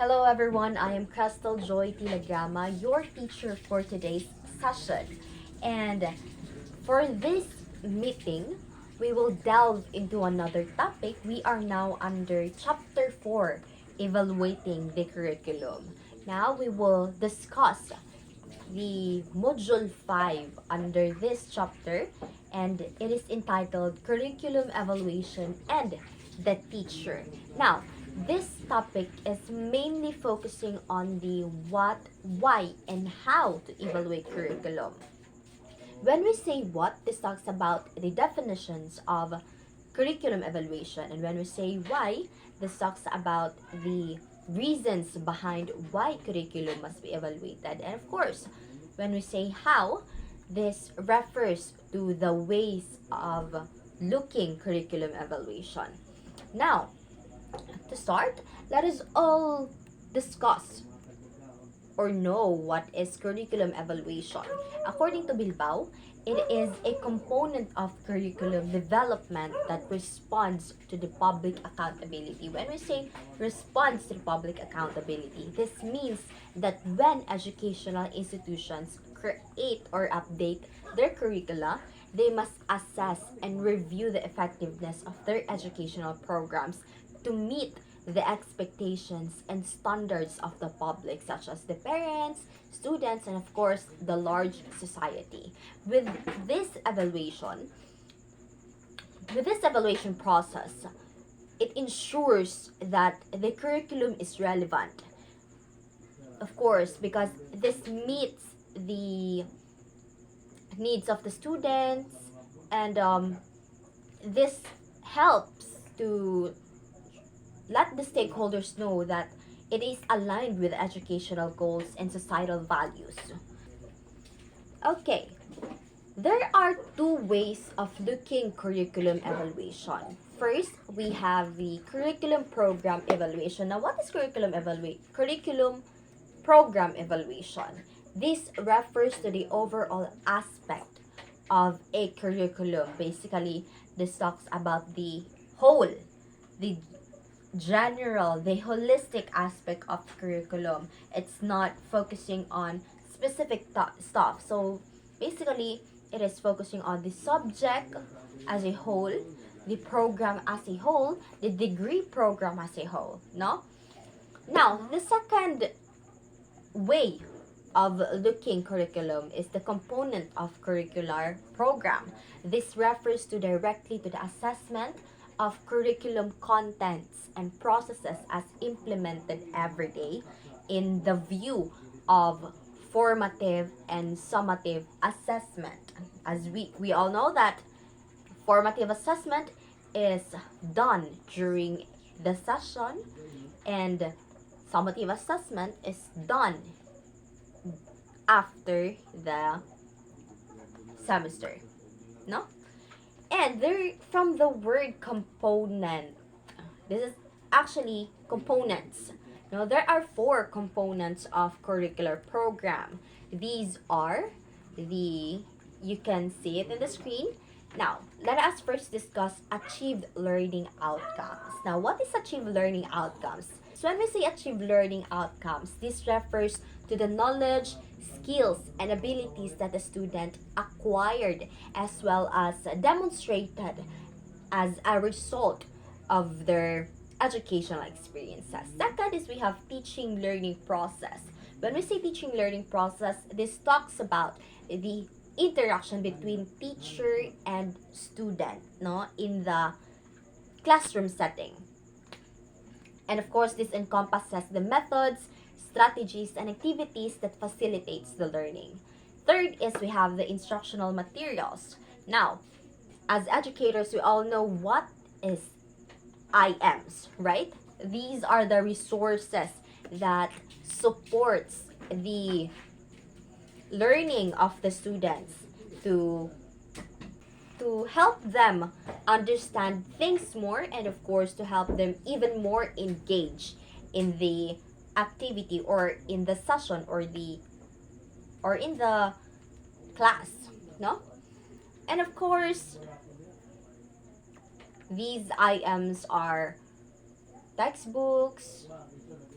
Hello everyone, I am Christhel Lagrama, your teacher for today's session. And for this meeting, we will delve into another topic. We are now under Chapter 4, Evaluating the Curriculum. Now we will discuss the Module 5 under this chapter, and it is entitled Curriculum Evaluation and the Teacher. Now, this topic is mainly focusing on the what, why, and how to evaluate curriculum. When we say what, this talks about the definitions of curriculum evaluation. And when we say why, this talks about the reasons behind why curriculum must be evaluated. And of course, when we say how, this refers to the ways of looking curriculum evaluation. Now, to start, let us all discuss or know what is curriculum evaluation. According to Bilbao, it is a component of curriculum development that responds to the public accountability. When we say responds to the public accountability, this means that when educational institutions create or update their curricula, they must assess and review the effectiveness of their educational programs to meet the expectations and standards of the public, such as the parents, students, and of course the large society. This evaluation, with this evaluation process, it ensures that the curriculum is relevant. Of course, because this meets the needs of the students, and this helps to let the stakeholders know that it is aligned with educational goals and societal values. Okay, there are two ways of looking curriculum evaluation. First, we have the curriculum program evaluation. Now, what is curriculum program evaluation? This refers to the overall aspect of a curriculum. Basically, this talks about the whole, the the holistic aspect of curriculum. It's not focusing on specific stuff. So basically, it is focusing on the subject as a whole, the program as a whole, the degree program as a whole. No? Now, the second way of looking curriculum is the component of curricular program. This refers to directly to the assessment of curriculum contents and processes as implemented every day in the view of formative and summative assessment. As we all know that formative assessment is done during the session, and summative assessment is done after the semester. No? And there, from the word component, this is actually components. Now, there are 4 components of curricular program. These are you can see it in the screen. Now, let us first discuss achieved learning outcomes. Now, what is achieved learning outcomes? So when we say achieved learning outcomes, this refers to the knowledge, skills, and abilities that the student acquired as well as demonstrated as a result of their educational experiences. Second is we have teaching learning process. When we say teaching learning process, this talks about the interaction between teacher and student, no, in the classroom setting. And of course, this encompasses the methods, strategies, and activities that facilitates the learning. Third is we have the instructional materials. Now, as educators, we all know what is IMs, right? These are the resources that supports the learning of the students to help them understand things more, and of course to help them even more engage in the activity or in the session or in the class, no? And of course, these IMs are textbooks,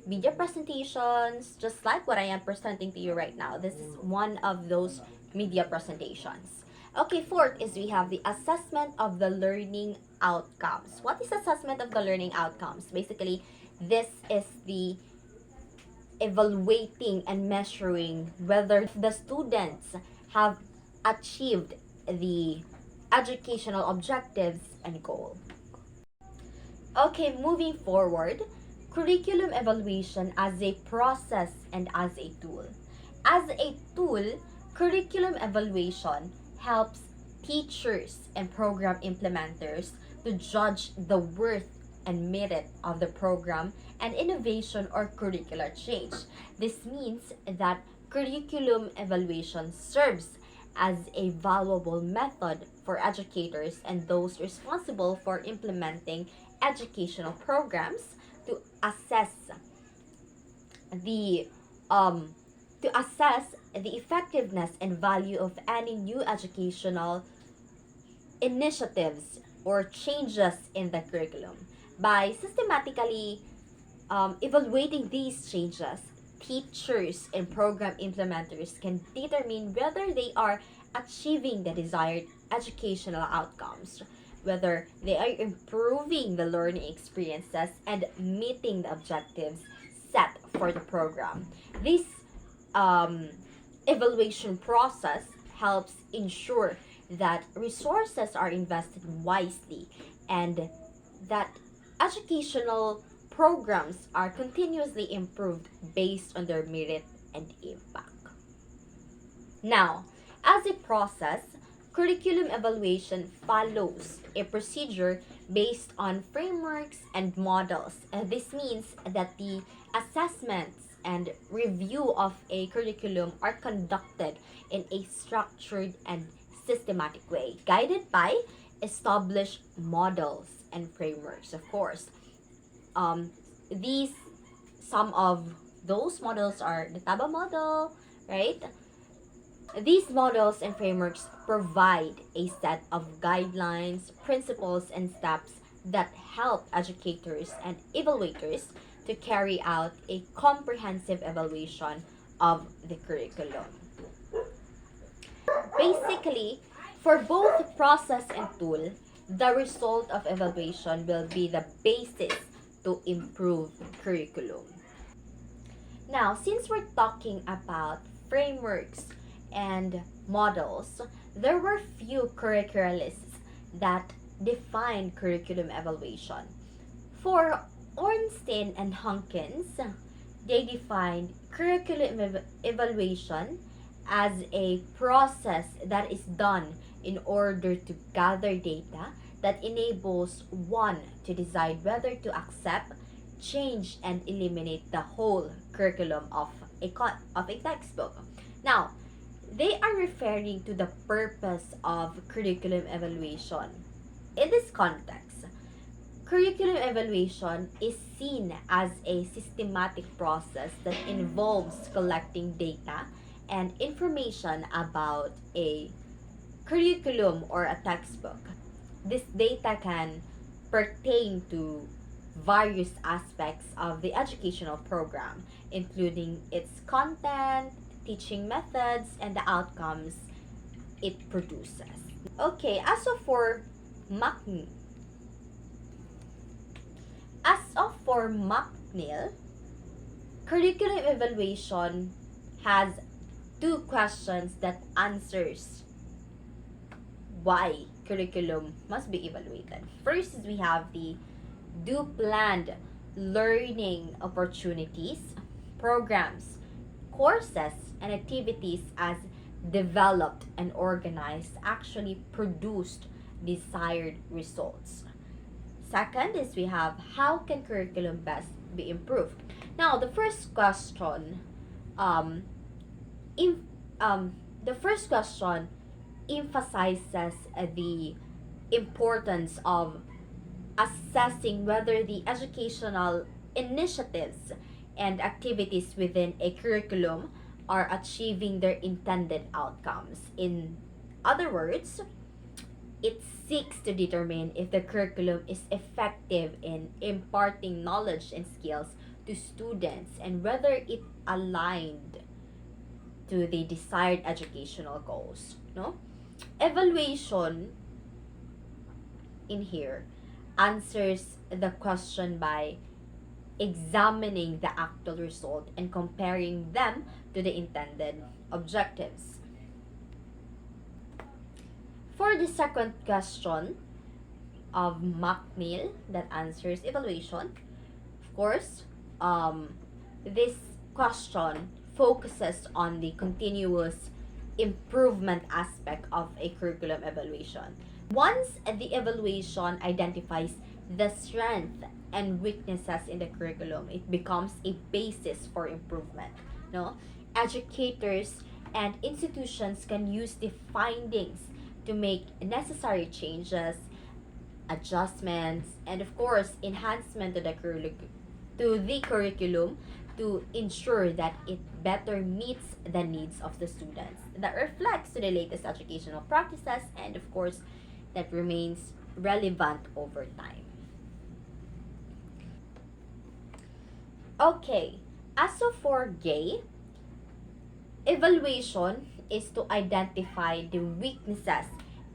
media presentations, just like what I am presenting to you right now. This is one of those media presentations. Okay, fourth is we have the assessment of the learning outcomes. What is assessment of the learning outcomes? Basically, this is the evaluating and measuring whether the students have achieved the educational objectives and goal. Okay, moving forward, curriculum evaluation as a process and as a tool. As a tool, curriculum evaluation helps teachers and program implementers to judge the worth and merit of the program and innovation or curricular change. This means that curriculum evaluation serves as a valuable method for educators and those responsible for implementing educational programs to assess the um, the effectiveness and value of any new educational initiatives or changes in the curriculum. By systematically evaluating these changes, teachers and program implementers can determine whether they are achieving the desired educational outcomes, whether they are improving the learning experiences and meeting the objectives set for the program. This um, evaluation process helps ensure that resources are invested wisely and that educational programs are continuously improved based on their merit and impact. Now, as a process, curriculum evaluation follows a procedure based on frameworks and models. This means that the assessments and review of a curriculum are conducted in a structured and systematic way, guided by established models and frameworks, of course. Um, these some of those models are the TABA model, right? These models and frameworks provide a set of guidelines, principles, and steps that help educators and evaluators to carry out a comprehensive evaluation of the curriculum. Basically, for both process and tool, the result of evaluation will be the basis to improve curriculum. Now, since we're talking about frameworks and models, there were few curricularists that defined curriculum evaluation. For Ornstein and Hunkins, they defined curriculum evaluation as a process that is done in order to gather data that enables one to decide whether to accept, change, and eliminate the whole curriculum of a textbook. Now, they are referring to the purpose of curriculum evaluation. In this context, curriculum evaluation is seen as a systematic process that involves collecting data and information about a curriculum or a textbook. This data can pertain to various aspects of the educational program, including its content, teaching methods, and the outcomes it produces. Okay, McNeil, as of for McNeil, curriculum evaluation has two questions that answers why curriculum must be evaluated. First is we have the do planned learning opportunities, programs, courses, and activities as developed and organized actually produced desired results. Second is we have how can curriculum best be improved. Now, the first question, in, the first question emphasizes the importance of assessing whether the educational initiatives and activities within a curriculum are achieving their intended outcomes. In other words, it seeks to determine if the curriculum is effective in imparting knowledge and skills to students and whether it aligned to the desired educational goals. No? Evaluation in here answers the question by examining the actual result and comparing them to the intended objectives. For the second question of McNeil that answers evaluation, of course, this question focuses on the continuous improvement aspect of a curriculum evaluation. Once the evaluation identifies the strength and weaknesses in the curriculum, it becomes a basis for improvement. No, educators and institutions can use the findings to make necessary changes, adjustments, and of course, enhancement to the curriculum to ensure that it better meets the needs of the students, that reflects to the latest educational practices, and of course, that remains relevant over time. Okay, as of for gay, evaluation is to identify the weaknesses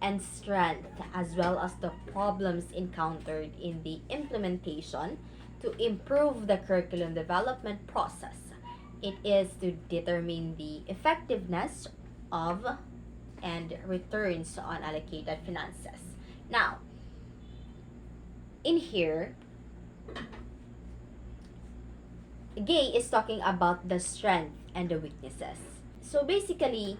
and strength as well as the problems encountered in the implementation to improve the curriculum development process. It is to determine the effectiveness of and returns on allocated finances. Now, in here, Gay is talking about the strength and the weaknesses. So basically,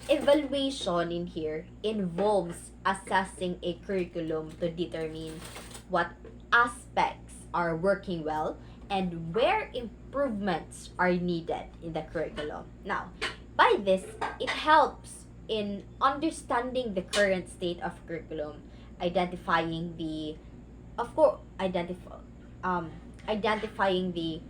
evaluation in here involves assessing a curriculum to determine what aspects are working well and where improvements are needed in the curriculum. Now, by this, it helps in understanding the current state of curriculum, identifying the, of course, identifying the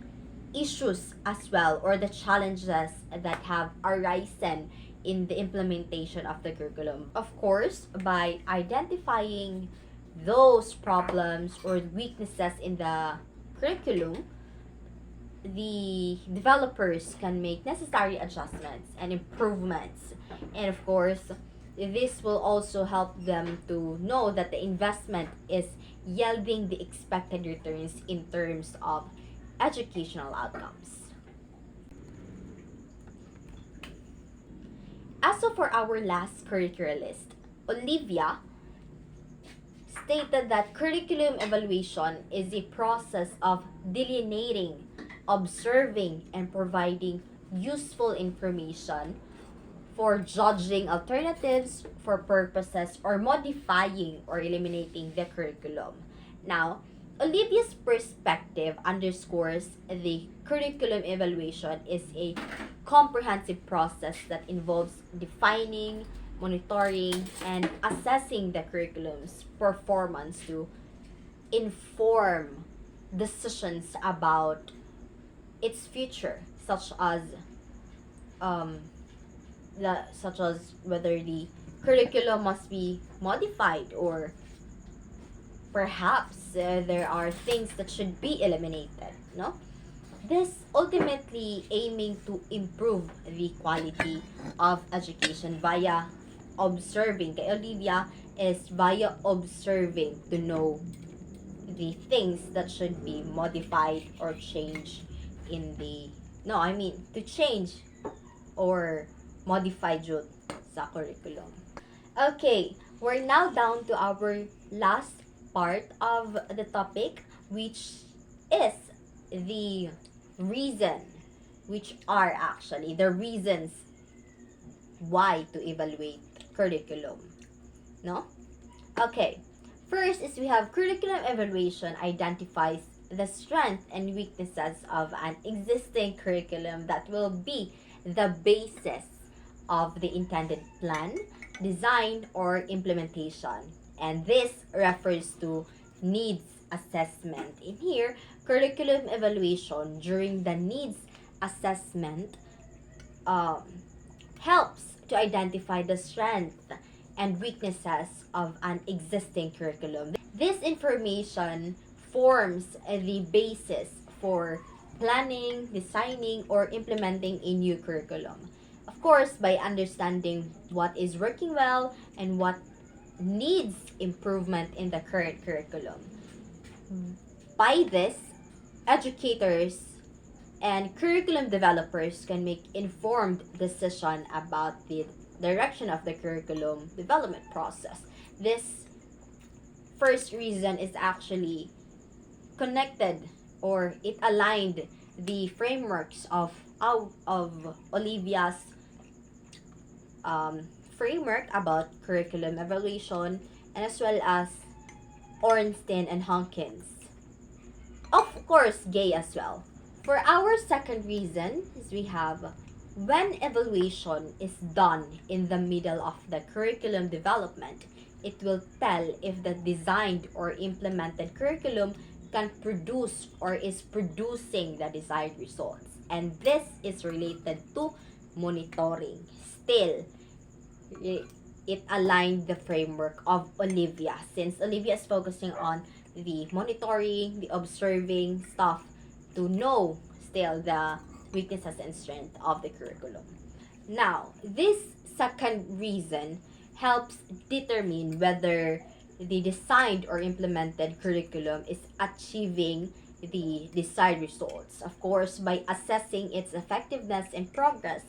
issues as well, or the challenges that have arisen in the implementation of the curriculum. Of course, by identifying those problems or weaknesses in the curriculum, the developers can make necessary adjustments and improvements. And of course, this will also help them to know that the investment is yielding the expected returns in terms of educational outcomes. As for our last curriculist, Olivia stated that curriculum evaluation is a process of delineating, observing, and providing useful information for judging alternatives for purposes or modifying or eliminating the curriculum. Now, Olivia's perspective underscores the curriculum evaluation is a comprehensive process that involves defining, monitoring, and assessing the curriculum's performance to inform decisions about its future, um, such as whether the curriculum must be modified, or perhaps there are things that should be eliminated. No, this ultimately aiming to improve the quality of education via observing. Kay Olivia is via observing to know the things that should be modified or changed in the, no, I mean to change or modify jud sa curriculum. Okay, we're now down to our last part of the topic, which is the reason, which are actually the reasons why to evaluate curriculum. No? Okay. First is we have curriculum evaluation identifies the strengths and weaknesses of an existing curriculum that will be the basis of the intended plan, design, or implementation. And this refers to needs assessment. In here, curriculum evaluation during the needs assessment helps to identify the strengths and weaknesses of an existing curriculum. This information forms the basis for planning, designing, or implementing a new curriculum. Of course, by understanding what is working well and what needs improvement in the current curriculum. By this, educators and curriculum developers can make informed decision about the direction of the curriculum development process. This first reason is actually connected, or it aligned the frameworks of Olivia's framework about curriculum evaluation, and as well as Ornstein and Hawkins. Of course, Gay as well. For our second reason is we have when evaluation is done in the middle of the curriculum development, it will tell if the designed or implemented curriculum can produce or is producing the desired results. And this is related to monitoring. Still, it aligned the framework of Olivia, since Olivia is focusing on the monitoring, the observing stuff to know still the weaknesses and strength of the curriculum. Now, this second reason helps determine whether the designed or implemented curriculum is achieving the desired results. Of course, by assessing its effectiveness and progress,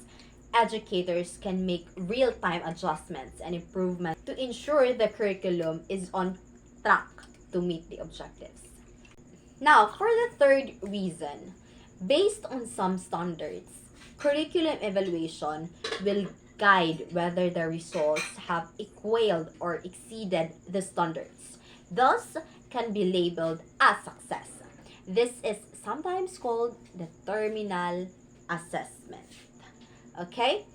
educators can make real-time adjustments and improvements to ensure the curriculum is on track to meet the objectives. Now, for the third reason, based on some standards, curriculum evaluation will guide whether the results have equaled or exceeded the standards, thus can be labeled as success. This is sometimes called the terminal assessment. Okay?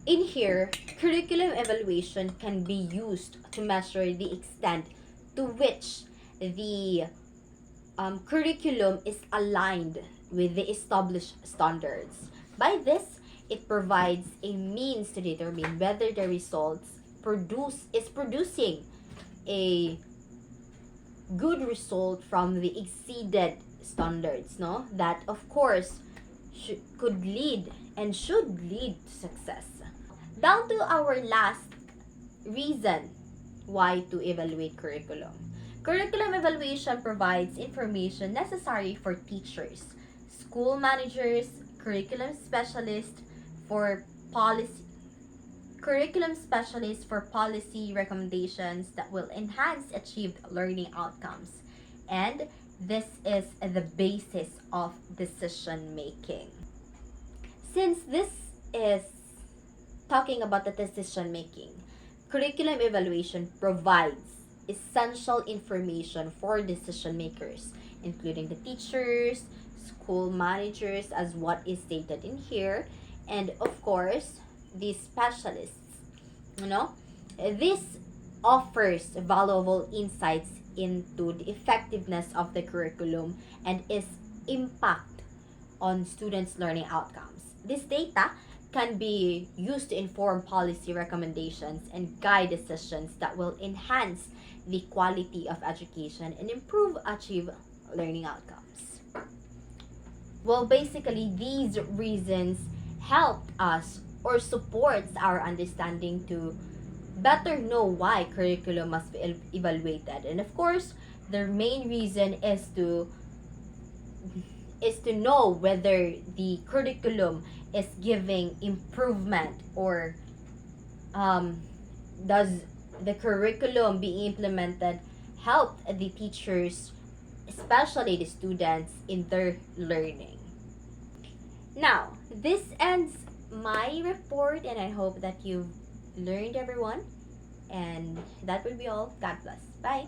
In here, curriculum evaluation can be used to measure the extent to which the curriculum is aligned with the established standards. By this, it provides a means to determine whether the results is producing a good result from the exceeded standards, no? That of course could lead and should lead to success. Down to our last reason why to evaluate curriculum. Curriculum evaluation provides information necessary for teachers, school managers, curriculum specialists for policy recommendations that will enhance achieved learning outcomes. And this is the basis of decision making. Since this is talking about the decision making, curriculum evaluation provides essential information for decision makers, including the teachers, school managers, as what is stated in here, and of course, the specialists. This offers valuable insights into the effectiveness of the curriculum and its impact on students' learning outcomes. This data can be used to inform policy recommendations and guide decisions that will enhance the quality of education and improve achieved learning outcomes. Well, basically, these reasons help us or supports our understanding to better know why curriculum must be evaluated. And of course, the main reason is to know whether the curriculum is giving improvement, or does the curriculum being implemented help the teachers, especially the students, in their learning. Now, this ends my report, and I hope that you've learned, everyone. And that will be all. God bless. Bye.